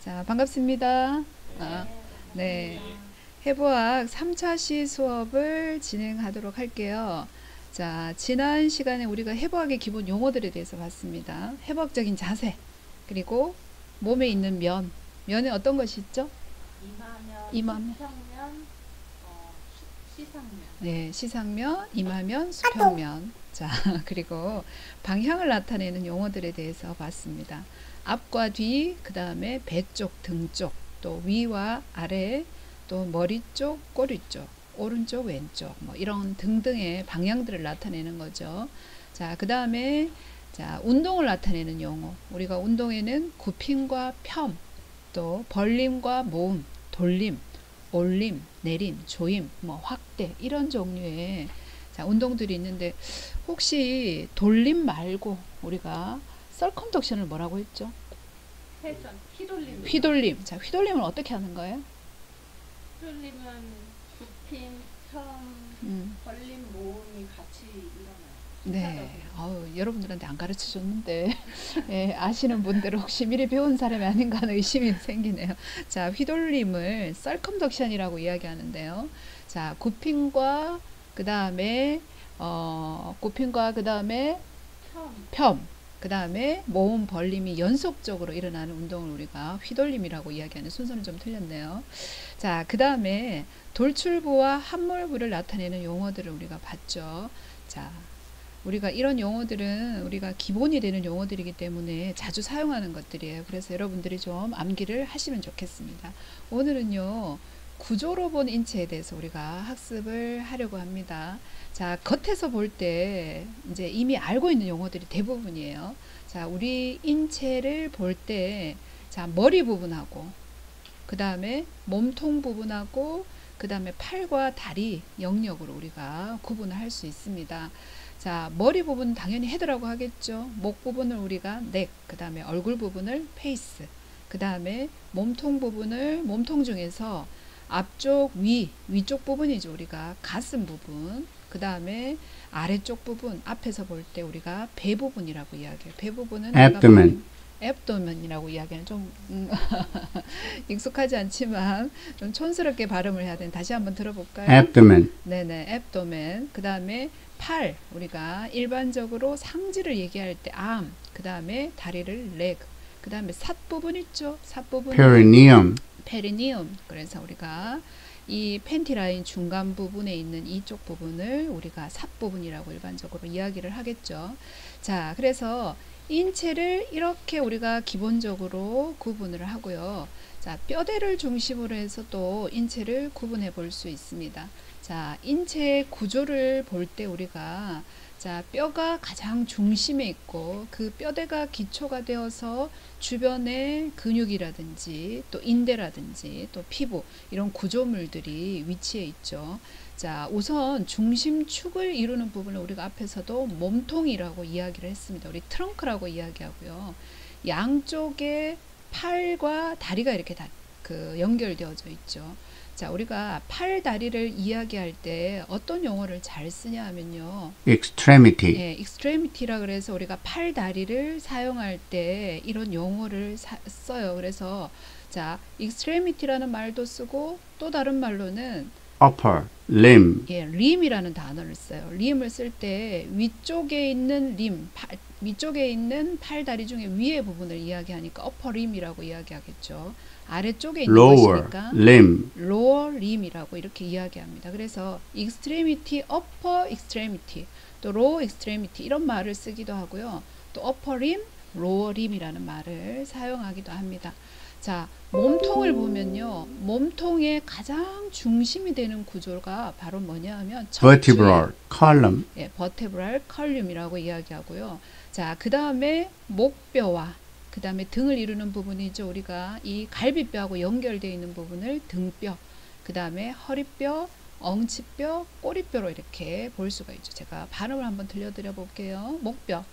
자, 반갑습니다. 아, 네, 네. 반갑습니다. 해부학 3차 시 수업을 진행하도록 할게요. 자, 지난 시간에 우리가 해부학의 기본 용어들에 대해서 봤습니다. 해부학적인 자세, 그리고 몸에 있는 면, 면에 어떤 것이 있죠? 임하면, 임하면, 수평면, 시상면. 네, 시상면, 임하면, 수평면. 자, 그리고 방향을 나타내는 용어들에 대해서 봤습니다. 앞과 뒤, 그 다음에 배 쪽, 등 쪽, 또 위와 아래, 또 머리 쪽, 꼬리 쪽, 오른쪽, 왼쪽, 뭐 이런 등등의 방향들을 나타내는 거죠. 자, 그 다음에 자, 운동을 나타내는 용어. 우리가 운동에는 굽힘과 펴, 또 벌림과 모음, 돌림, 올림, 내림, 조임, 뭐 확대 이런 종류의 자, 운동들이 있는데 혹시 돌림 말고 우리가 썰컴덕션을 뭐라고 했죠? 회전, 휘돌림. 휘돌림. 자, 휘돌림은 어떻게 하는 거예요? 휘돌림은 굽힘, 편, 음, 벌림, 모음이 같이 일어나요. 네. 순차적으로. 여러분들한테 안 가르쳐 줬는데 예, 아시는 분들은 혹시 미리 배운 사람이 아닌가 하는 의심이 생기네요. 자, 휘돌림을 썰컴덕션이라고 이야기하는데요. 자, 굽힘과 그 다음에 굽힘과 그 다음에 편, 펴, 그 다음에 모음 벌림이 연속적으로 일어나는 운동을 우리가 휘돌림이라고 이야기하는 순서는 좀 틀렸네요. 자, 그 다음에 돌출부와 함몰부를 나타내는 용어들을 우리가 봤죠. 자, 우리가 이런 용어들은 우리가 기본이 되는 용어들이기 때문에 자주 사용하는 것들이에요. 그래서 여러분들이 좀 암기를 하시면 좋겠습니다. 오늘은요, 구조로 본 인체에 대해서 우리가 학습을 하려고 합니다. 자, 겉에서 볼 때 이제 이미 알고 있는 용어들이 대부분이에요. 자, 우리 인체를 볼 때, 자, 머리 부분하고, 그 다음에 몸통 부분하고, 그 다음에 팔과 다리 영역으로 우리가 구분을 할 수 있습니다. 자, 머리 부분 당연히 헤드라고 하겠죠. 목 부분을 우리가 넥, 그 다음에 얼굴 부분을 페이스, 그 다음에 몸통 부분을 몸통 중에서 앞쪽 위쪽 부분이죠. 우리가 가슴 부분, 그 다음에 아래쪽 부분, 앞에서 볼 때 우리가 배 부분이라고 이야기해요. 배 부분은 abdomen, 앱도멘이라고 이야기하는 좀 익숙하지 않지만 좀 촌스럽게 발음을 해야 되는 다시 한번 들어볼까요? abdomen, 네네, 앱도멘. 그 다음에 팔, 우리가 일반적으로 상지를 얘기할 때 암, 그 다음에 다리를 레그, 그 다음에 삿 부분 있죠? 삿 부분은 perineum, 페리니움. 그래서 우리가 이 팬티 라인 중간 부분에 있는 이쪽 부분을 우리가 삿 부분이라고 일반적으로 이야기를 하겠죠. 자, 그래서 인체를 이렇게 우리가 기본적으로 구분을 하고요. 자, 뼈대를 중심으로 해서 또 인체를 구분해 볼 수 있습니다. 자, 인체의 구조를 볼 때 우리가 자, 뼈가 가장 중심에 있고 그 뼈대가 기초가 되어서 주변에 근육이라든지 또 인대라든지 또 피부 이런 구조물들이 위치해 있죠. 자, 우선 중심축을 이루는 부분을 우리가 앞에서도 몸통이라고 이야기를 했습니다. 우리 트렁크라고 이야기하고요. 양쪽에 팔과 다리가 이렇게 다 연결되어져 있죠. 자, 우리가 팔, 다리를 이야기할 때 어떤 용어를 잘 쓰냐 하면요. extremity, 예, extremity라 그래서 우리가 팔, 다리를 사용할 때 이런 용어를 써요. 그래서 자, extremity라는 말도 쓰고 또 다른 말로는 upper limb, 예, 림이라는 단어를 써요. 림을 쓸 때 위쪽에 있는 림, 위쪽에 있는 팔, 다리 중에 위에 부분을 이야기하니까 upper lim이라고 이야기하겠죠. 아래쪽에 있는 lower 것이니까 limb, lower lim이라고 이렇게 이야기합니다. 그래서 extremity, upper extremity, 또 lower extremity 이런 말을 쓰기도 하고요. 또 upper limb, lower lim이라는 말을 사용하기도 합니다. 자, 몸통을 보면요. 몸통의 가장 중심이 되는 구조가 바로 뭐냐 하면 vertebral column, 예, vertebral column이라고 이야기하고요. 자, 그 다음에 목뼈와 그 다음에 등을 이루는 부분이죠. 우리가 이 갈비뼈하고 연결되어 있는 부분을 등뼈, 그 다음에 허리뼈, 엉치뼈, 꼬리뼈로 이렇게 볼 수가 있죠. 제가 발음을 한번 들려드려 볼게요. 목뼈,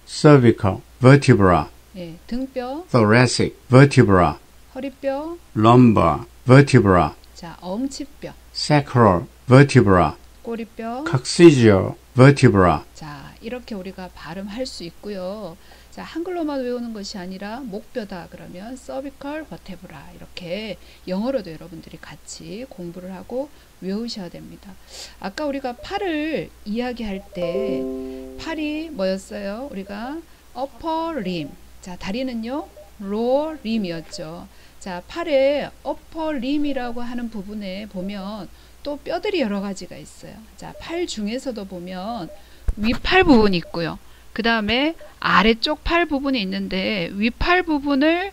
cervical vertebra, 예, 등뼈, thoracic vertebra, 허리뼈, lumbar vertebra, 자, 엉치뼈, sacral vertebra, 꼬리뼈. coccygeal vertebra, 자, 이렇게 우리가 발음할 수 있고요. 자, 한글로만 외우는 것이 아니라 목뼈다 그러면 cervical vertebra 이렇게 영어로도 여러분들이 같이 공부를 하고 외우셔야 됩니다. 아까 우리가 팔을 이야기할 때 팔이 뭐였어요? 우리가 upper limb. 자, 다리는요 lower limb이었죠. 자, 팔의 upper limb이라고 하는 부분에 보면 또 뼈들이 여러 가지가 있어요. 자, 팔 중에서도 보면 위팔 부분이 있고요. 그 다음에 아래쪽 팔 부분이 있는데 위팔 부분을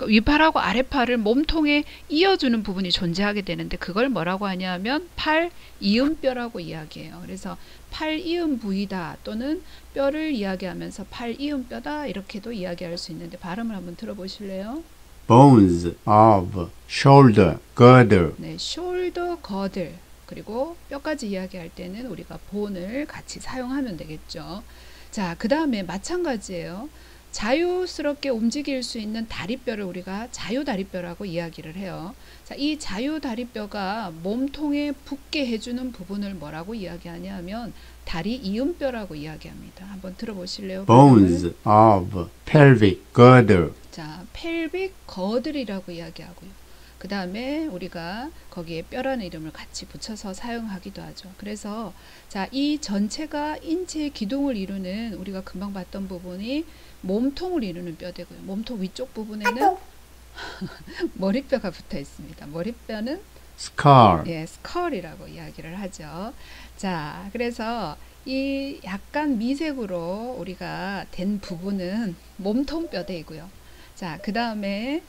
위팔하고 아래팔을 몸통에 이어주는 부분이 존재하게 되는데 그걸 뭐라고 하냐면 팔 이음뼈라고 이야기해요. 그래서 팔 이음 부위다 또는 뼈를 이야기하면서 팔 이음뼈다 이렇게도 이야기할 수 있는데 발음을 한번 들어보실래요? bones of shoulder, girdle, 네, shoulder, girdle. 그리고 뼈까지 이야기할 때는 우리가 본을 같이 사용하면 되겠죠. 자, 그 다음에 마찬가지예요. 자유스럽게 움직일 수 있는 다리뼈를 우리가 자유다리뼈라고 이야기를 해요. 자, 이 자유다리뼈가 몸통에 붙게 해주는 부분을 뭐라고 이야기하냐면 다리 이음뼈라고 이야기합니다. 한번 들어보실래요? bones of pelvic girdle, 자, pelvic girdle이라고 이야기하고요. 그 다음에 우리가 거기에 뼈라는 이름을 같이 붙여서 사용하기도 하죠. 그래서 자, 이 전체가 인체의 기둥을 이루는 우리가 금방 봤던 부분이 몸통을 이루는 뼈대고요. 몸통 위쪽 부분에는 머리뼈가 붙어 있습니다. 머리뼈는 skull, 예, 스컬이라고 이야기를 하죠. 자, 그래서 이 약간 미색으로 우리가 된 부분은 몸통 뼈대이고요. 자, 그 다음에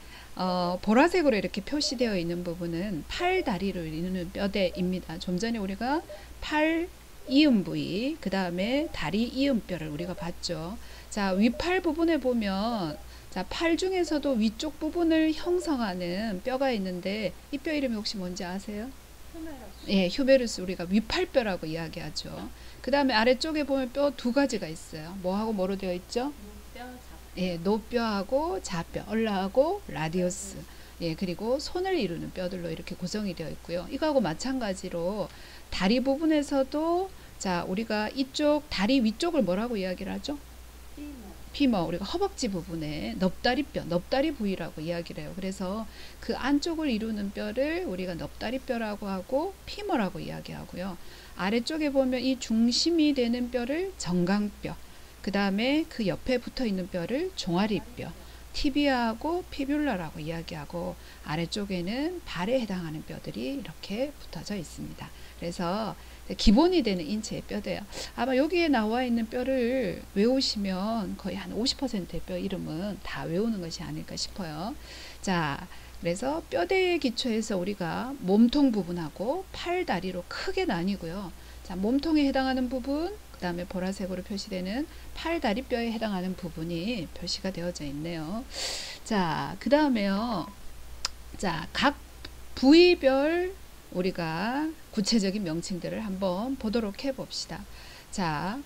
보라색으로 이렇게 표시되어 있는 부분은 팔 다리를 이루는 뼈대입니다. 좀 전에 우리가 팔 이음 부위, 그 다음에 다리 이음뼈를 우리가 봤죠. 자, 위팔 부분에 보면 자, 팔 중에서도 위쪽 부분을 형성하는 뼈가 있는데 이 뼈 이름이 혹시 뭔지 아세요? 휴메러스. 예, 휴메루스 우리가 위팔뼈라고 이야기하죠. 그 다음에 아래쪽에 보면 뼈 두 가지가 있어요. 뭐하고 뭐로 되어 있죠? 뼈 잡. 예, 노뼈하고 좌뼈, 얼라하고 라디우스. 예, 그리고 손을 이루는 뼈들로 이렇게 구성이 되어 있고요. 이거하고 마찬가지로 다리 부분에서도 자, 우리가 이쪽 다리 위쪽을 뭐라고 이야기를 하죠? 피머, 우리가 허벅지 부분에 넙다리뼈, 넙다리 부위라고 이야기를 해요. 그래서 그 안쪽을 이루는 뼈를 우리가 넙다리뼈라고 하고 피머라고 이야기하고요. 아래쪽에 보면 이 중심이 되는 뼈를 정강뼈, 그 다음에 그 옆에 붙어 있는 뼈를 종아리뼈, 티비아하고 피뷸라라고 이야기하고 아래쪽에는 발에 해당하는 뼈들이 이렇게 붙어져 있습니다. 그래서 기본이 되는 인체의 뼈대요. 아마 여기에 나와 있는 뼈를 외우시면 거의 한 50%의 뼈 이름은 다 외우는 것이 아닐까 싶어요. 자, 그래서 뼈대의 기초에서 우리가 몸통 부분하고 팔, 다리로 크게 나뉘고요. 자, 몸통에 해당하는 부분, 그 다음에 보라색으로 표시되는 팔, 다리 뼈에 해당하는 부분이 표시가 되어져 있네요. 자, 그 다음에요. 자, 각 부위별 우리가 구체적인 명칭들을 한번 보도록 해 봅시다. 자,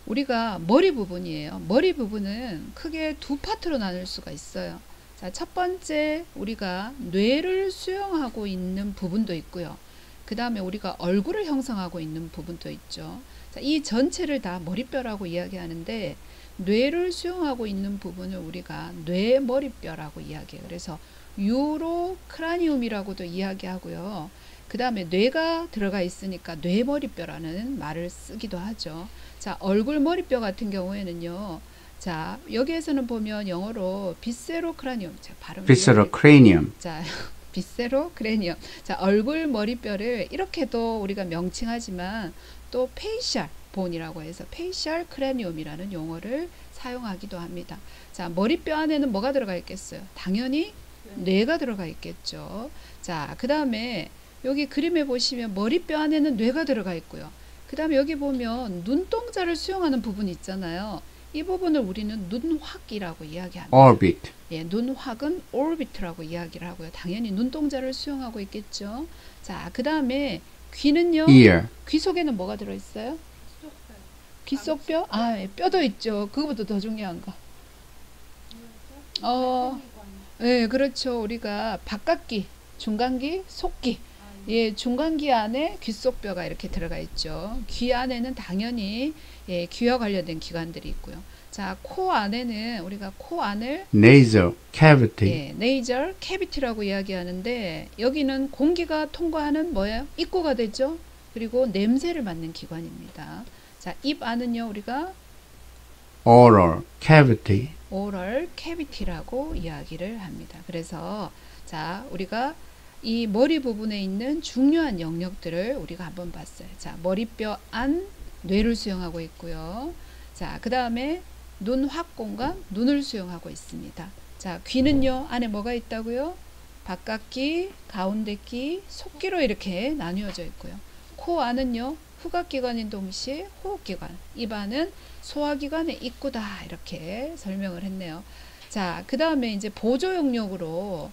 우리가 머리 부분이에요. 머리 부분은 크게 두 파트로 나눌 수가 있어요. 자, 첫 번째 우리가 뇌를 수용하고 있는 부분도 있고요. 그 다음에 우리가 얼굴을 형성하고 있는 부분도 있죠. 자, 이 전체를 다 머리뼈라고 이야기하는데 뇌를 수용하고 있는 부분을 우리가 뇌머리뼈라고 이야기해요. 그래서 유로크라니움이라고도 이야기하고요. 그 다음에 뇌가 들어가 있으니까 뇌머리뼈라는 말을 쓰기도 하죠. 자, 얼굴 머리뼈 같은 경우에는요. 자, 여기에서는 보면 영어로 비세로 크라니움. 자, 발음 visceral cranium, 자, 비세로 크레니엄. 자, 얼굴 머리뼈를 이렇게도 우리가 명칭하지만 또 페이셜 본이라고 해서 페이셜 크레니움이라는 용어를 사용하기도 합니다. 자, 머리뼈 안에는 뭐가 들어가 있겠어요? 당연히 뇌가 들어가 있겠죠. 자, 그 다음에 여기 그림에 보시면 머리뼈 안에는 뇌가 들어가 있고요. 그 다음에 여기 보면 눈동자를 수용하는 부분이 있잖아요. 이 부분을 우리는 눈확이라고 이야기합니다. orbit, 예, 눈확은 orbit라고 이야기를 하고요. 당연히 눈동자를 수용하고 있겠죠. 자, 그 다음에 귀는요. ear, 귀 속에는 뭐가 들어있어요? 귀 속 뼈? 아, 예, 뼈도 있죠. 그거보다 더 중요한 거. 예, 그렇죠. 우리가 바깥귀, 중간귀, 속귀. 예, 중간귀 안에 귓속뼈가 이렇게 들어가 있죠. 귀 안에는 당연히 예, 귀와 관련된 기관들이 있고요. 자, 코 안에는 우리가 코 안을 nasal cavity, 예, nasal cavity라고 이야기하는데 여기는 공기가 통과하는 뭐예요? 입구가 되죠. 그리고 냄새를 맡는 기관입니다. 자, 입 안은요 우리가 oral cavity, oral cavity라고 이야기를 합니다. 그래서 자, 우리가 이 머리 부분에 있는 중요한 영역들을 우리가 한번 봤어요. 자, 머리뼈 안 뇌를 수용하고 있고요. 자, 그 다음에 눈 확공간 눈을 수용하고 있습니다. 자, 귀는요 안에 뭐가 있다고요? 바깥귀, 가운데귀, 속귀로 이렇게 나뉘어져 있고요. 코 안은요 후각기관인 동시에 호흡기관, 입 안은 소화기관의 입구다 이렇게 설명을 했네요. 자, 그 다음에 이제 보조 영역으로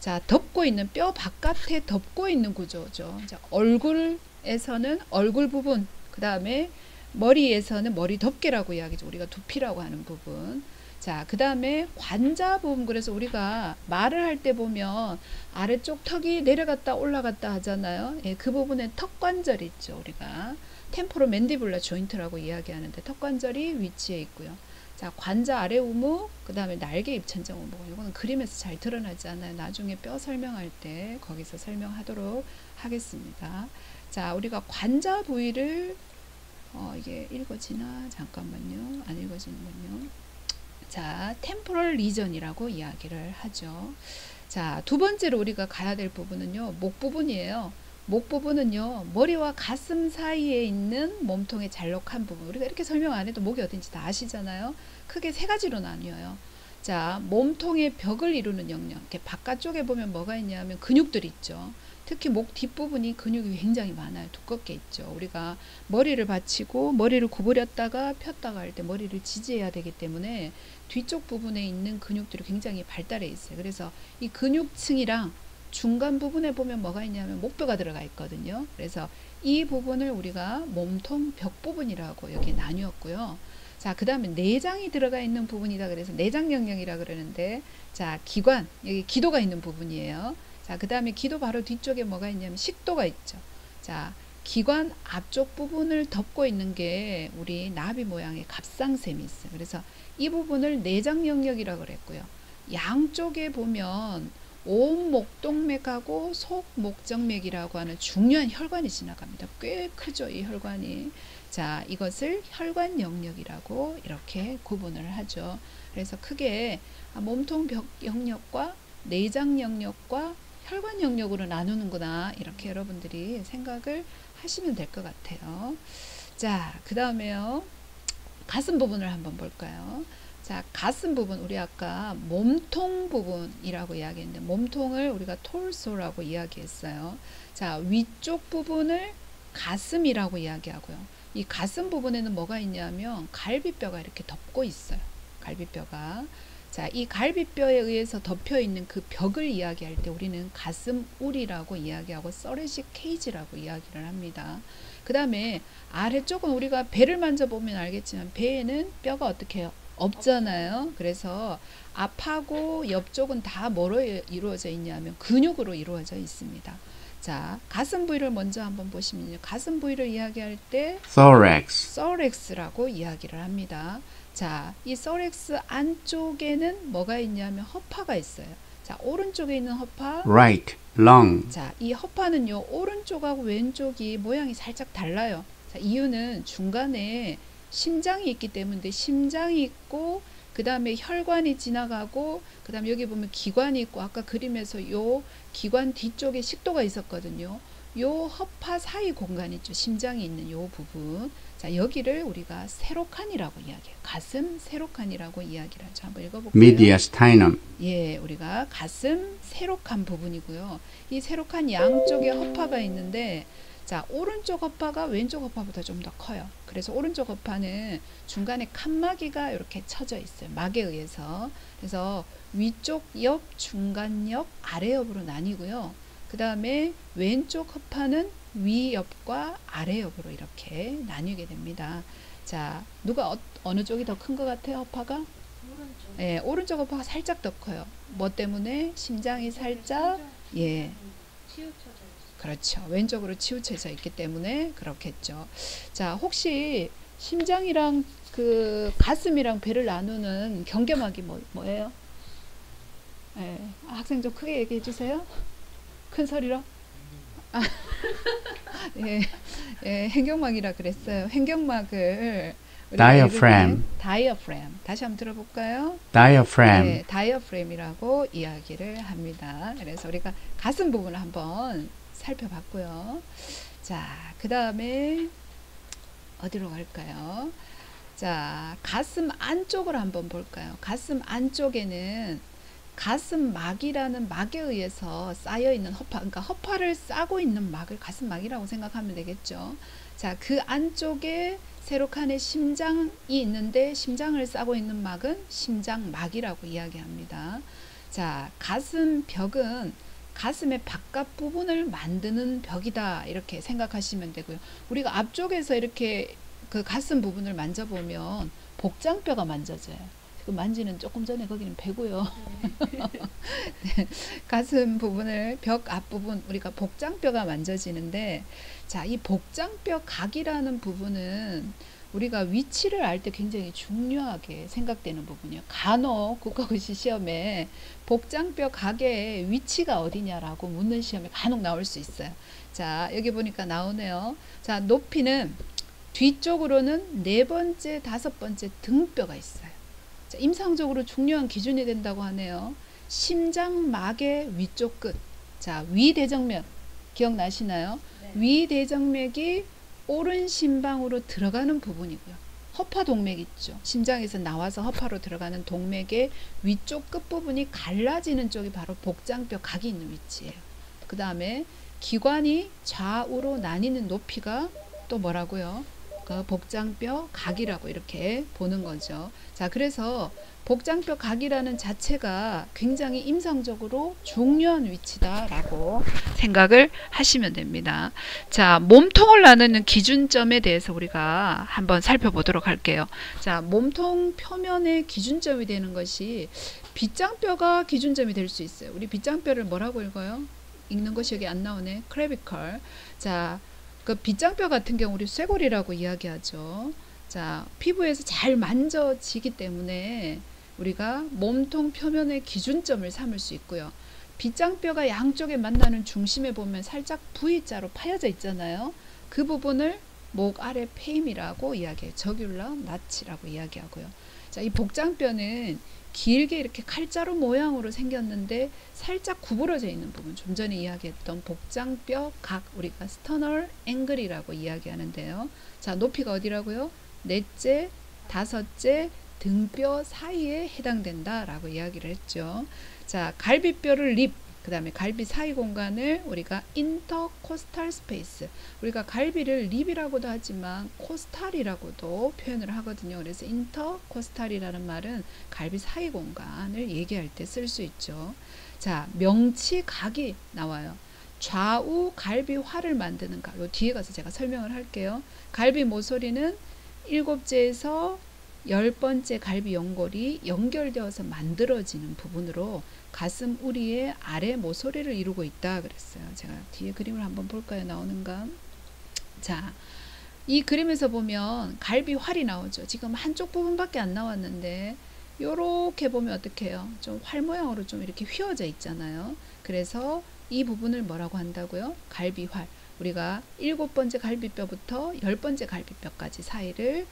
자, 덮고 있는 뼈 바깥에 덮고 있는 구조죠. 자, 얼굴에서는 얼굴 부분, 그 다음에 머리에서는 머리 덮개라고 이야기죠. 우리가 두피라고 하는 부분. 자, 그 다음에 관자 부분. 그래서 우리가 말을 할 때 보면 아래쪽 턱이 내려갔다 올라갔다 하잖아요. 예, 그 부분에 턱관절 있죠. 우리가 템포로 맨디블라 조인트라고 이야기하는데 턱관절이 위치해 있고요. 자, 관자 아래 우무, 그 다음에 날개 입천장 우무. 이거는 그림에서 잘 드러나지 않아요. 나중에 뼈 설명할 때 거기서 설명하도록 하겠습니다. 자, 우리가 관자 부위를 이게 읽어지나? 잠깐만요. 안 읽어지는군요. 자, 템포럴 리전이라고 이야기를 하죠. 자, 두 번째로 우리가 가야 될 부분은요. 목 부분이에요. 목 부분은요. 머리와 가슴 사이에 있는 몸통의 잘록한 부분. 우리가 이렇게 설명 안 해도 목이 어딘지 다 아시잖아요. 크게 세 가지로 나뉘어요. 자, 몸통의 벽을 이루는 영역. 이렇게 바깥쪽에 보면 뭐가 있냐면 근육들이 있죠. 특히 목 뒷부분이 근육이 굉장히 많아요. 두껍게 있죠. 우리가 머리를 받치고 머리를 구부렸다가 폈다가 할 때 머리를 지지해야 되기 때문에 뒤쪽 부분에 있는 근육들이 굉장히 발달해 있어요. 그래서 이 근육층이랑 중간 부분에 보면 뭐가 있냐면 목뼈가 들어가 있거든요. 그래서 이 부분을 우리가 몸통 벽 부분이라고 여기 나뉘었고요. 자, 그 다음에 내장이 들어가 있는 부분이다. 그래서 내장 영역이라 그러는데, 자, 기관, 여기 기도가 있는 부분이에요. 자, 그 다음에 기도 바로 뒤쪽에 뭐가 있냐면 식도가 있죠. 자, 기관 앞쪽 부분을 덮고 있는 게 우리 나비 모양의 갑상샘이 있어요. 그래서 이 부분을 내장 영역이라고 그랬고요. 양쪽에 보면 온목동맥하고 속목정맥이라고 하는 중요한 혈관이 지나갑니다. 꽤 크죠, 이 혈관이. 자, 이것을 혈관 영역이라고 이렇게 구분을 하죠. 그래서 크게 몸통 벽 영역과 내장 영역과 혈관 영역으로 나누는구나, 이렇게 여러분들이 생각을 하시면 될 것 같아요. 자, 그 다음에요. 가슴 부분을 한번 볼까요? 자, 가슴 부분, 우리 아까 몸통 부분이라고 이야기했는데, 몸통을 우리가 톨소라고 이야기했어요. 자, 위쪽 부분을 가슴이라고 이야기하고요. 이 가슴 부분에는 뭐가 있냐면 갈비뼈가 이렇게 덮고 있어요. 갈비뼈가. 자, 이 갈비뼈에 의해서 덮여 있는 그 벽을 이야기할 때 우리는 가슴울이라고 이야기하고 서레식 케이지라고 이야기를 합니다. 그 다음에 아래쪽은 우리가 배를 만져보면 알겠지만 배에는 뼈가 어떻게 해요? 없잖아요. 그래서 앞하고 옆쪽은 다 뭐로 이루어져 있냐면 근육으로 이루어져 있습니다. 자, 가슴 부위를 먼저 한번 보시면요. 가슴 부위를 이야기할 때 thorax, 서렉스라고 이야기를 합니다. 자, 이 서렉스 안쪽에는 뭐가 있냐면 허파가 있어요. 자, 오른쪽에 있는 허파. right lung, 자, 이 허파는요, 오른쪽하고 왼쪽이 모양이 살짝 달라요. 자, 이유는 중간에 심장이 있기 때문에 심장이 있고, 그 다음에 혈관이 지나가고, 그 다음에 여기 보면 기관이 있고, 아까 그림에서 요 기관 뒤쪽에 식도가 있었거든요. 요 허파 사이 공간 있죠. 심장이 있는 요 부분. 자, 여기를 우리가 세로칸이라고 이야기해요. 가슴 세로칸이라고 이야기를 하죠. 한번 읽어볼까요? mediastinum, 예, 우리가 가슴 세로칸 부분이고요. 이 세로칸 양쪽에 허파가 있는데, 자, 오른쪽 허파가 왼쪽 허파보다 좀 더 커요. 그래서 오른쪽 허파는 중간에 칸막이가 이렇게 쳐져 있어요. 막에 의해서. 그래서 위쪽 옆, 중간 옆, 아래 옆으로 나뉘고요. 그 다음에 왼쪽 허파는 위 옆과 아래 옆으로 이렇게 나뉘게 됩니다. 자, 누가 어느 쪽이 더 큰 것 같아요? 허파가? 오른쪽. 예, 오른쪽 허파가 살짝 더 커요. 뭐 때문에? 심장이 살짝, 예, 치우쳐져 있어. 그렇죠. 왼쪽으로 치우쳐져 있기 때문에 그렇겠죠. 자, 혹시 심장이랑 그 가슴이랑 배를 나누는 경계막이 뭐예요? 예, 학생 좀 크게 얘기해 주세요. 큰 소리로. 아, 예, 예, 횡격막이라 그랬어요. 횡격막을 우리가 Diaphragm. 읽을 때 다이어프램. 다시 한번 들어볼까요? diaphragm, 네, 다이어프램이라고 이야기를 합니다. 그래서 우리가 가슴 부분을 한번 살펴봤고요. 자, 그 다음에 어디로 갈까요? 자, 가슴 안쪽을 한번 볼까요? 가슴 안쪽에는 가슴막이라는 막에 의해서 쌓여있는 허파, 그러니까 허파를 싸고 있는 막을 가슴막이라고 생각하면 되겠죠. 자, 그 안쪽에 세로칸에 심장이 있는데 심장을 싸고 있는 막은 심장막이라고 이야기합니다. 자, 가슴 벽은 가슴의 바깥 부분을 만드는 벽이다 이렇게 생각하시면 되고요. 우리가 앞쪽에서 이렇게 그 가슴 부분을 만져보면 복장뼈가 만져져요. 그 만지는 조금 전에 거기는 배고요. 네, 가슴 부분을 벽 앞부분 우리가 복장뼈가 만져지는데, 자, 이 복장뼈 각이라는 부분은 우리가 위치를 알 때 굉장히 중요하게 생각되는 부분이에요. 간혹 국가고시 시험에 복장뼈 각의 위치가 어디냐라고 묻는 시험에 간혹 나올 수 있어요. 자, 여기 보니까 나오네요. 자, 높이는 뒤쪽으로는 4번째, 5번째 등뼈가 있어요. 자, 임상적으로 중요한 기준이 된다고 하네요. 심장막의 위쪽 끝. 자, 위대정맥 기억나시나요? 네. 위대정맥이 오른 심방으로 들어가는 부분이고요. 허파동맥 있죠. 심장에서 나와서 허파로 들어가는 동맥의 위쪽 끝부분이 갈라지는 쪽이 바로 복장뼈 각이 있는 위치예요. 그 다음에 기관이 좌우로 나뉘는 높이가 또 뭐라고요? 그 복장뼈 각이라고 이렇게 보는 거죠. 자, 그래서 복장뼈 각이라는 자체가 굉장히 임상적으로 중요한 위치다라고 생각을 하시면 됩니다. 자, 몸통을 나누는 기준점에 대해서 우리가 한번 살펴보도록 할게요. 자, 몸통 표면의 기준점이 되는 것이 빗장뼈가 기준점이 될 수 있어요. 우리 빗장뼈를 뭐라고 읽어요? 읽는 것이 여기 안 나오네. 클래비컬. 자, 그 빗장뼈 같은 경우 우리 쇄골이라고 이야기하죠. 자, 피부에서 잘 만져지기 때문에 우리가 몸통 표면의 기준점을 삼을 수 있고요. 빗장뼈가 양쪽에 만나는 중심에 보면 살짝 V자로 파여져 있잖아요. 그 부분을 목 아래 페임이라고 이야기해요. 저귤러 나치라고 이야기하고요. 자, 이 복장뼈는 길게 이렇게 칼자루 모양으로 생겼는데 살짝 구부러져 있는 부분, 좀 전에 이야기했던 복장뼈 각, 우리가 스터널 앵글이라고 이야기하는데요. 자, 높이가 어디라고요? 4째, 5째 등뼈 사이에 해당된다라고 이야기를 했죠. 자, 갈비뼈를 립, 그 다음에 갈비 사이 공간을 우리가 인터코스탈 스페이스, 우리가 갈비를 립이라고도 하지만 코스탈이라고도 표현을 하거든요. 그래서 인터코스탈이라는 말은 갈비 사이 공간을 얘기할 때 쓸 수 있죠. 자, 명치각이 나와요. 좌우 갈비화를 만드는 각, 요 뒤에 가서 제가 설명을 할게요. 갈비 모서리는 7제에서 10번째 갈비 연골이 연결되어서 만들어지는 부분으로 가슴 우리의 아래 모서리를 이루고 있다 그랬어요. 제가 뒤에 그림을 한번 볼까요? 나오는가? 자, 이 그림에서 보면 갈비 활이 나오죠. 지금 한쪽 부분밖에 안 나왔는데 요렇게 보면 어떻게 해요? 좀 활 모양으로 좀 이렇게 휘어져 있잖아요. 그래서 이 부분을 뭐라고 한다고요? 갈비활. 우리가 7번째 갈비뼈부터 10번째 갈비뼈까지 사이를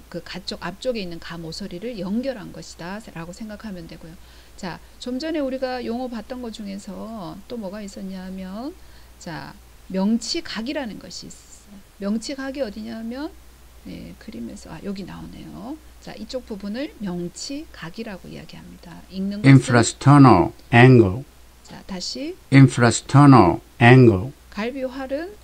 그 가쪽 앞쪽에 있는 가 모서리를 연결한 것이다 라고 생각하면 되고요. 자, 좀 전에 우리가 용어 봤던 것 중에서 또 뭐가 있었냐면, 자, 명치각이라는 것이 있어요. 명치각이 어디냐면, 네, 그림에서 여기 나오네요. 자, 이쪽 부분을 명치각이라고 이야기합니다. 읽는 것은 infrasternal angle, 자, 다시 infrasternal angle, 갈비활은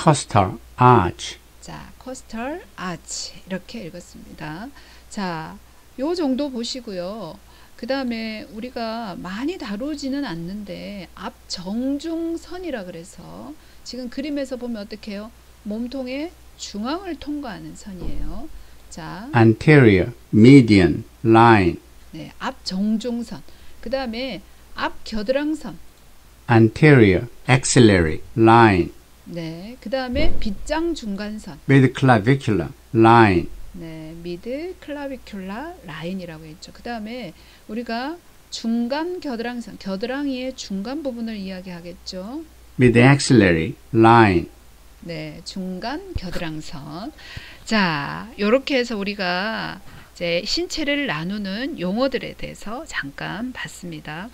costal arch, 자, 코스탈 아치 이렇게 읽었습니다. 자, 요 정도 보시고요. 그 다음에 우리가 많이 다루지는 않는데 앞 정중선이라 그래서 지금 그림에서 보면 어떻게 해요? 몸통의 중앙을 통과하는 선이에요. 자, anterior median line, 네, 앞 정중선. 그 다음에 앞 겨드랑선. anterior axillary line, 네. 그 다음에 빗장 중간선. Mid clavicular line. 네. 미드 클라비큘라 라인이라고 했죠. 그 다음에 우리가 중간 겨드랑이선, 겨드랑이의 중간 부분을 이야기하겠죠. Mid axillary line. 네. 중간 겨드랑선. 자, 요렇게 해서 우리가 이제 신체를 나누는 용어들에 대해서 잠깐 봤습니다.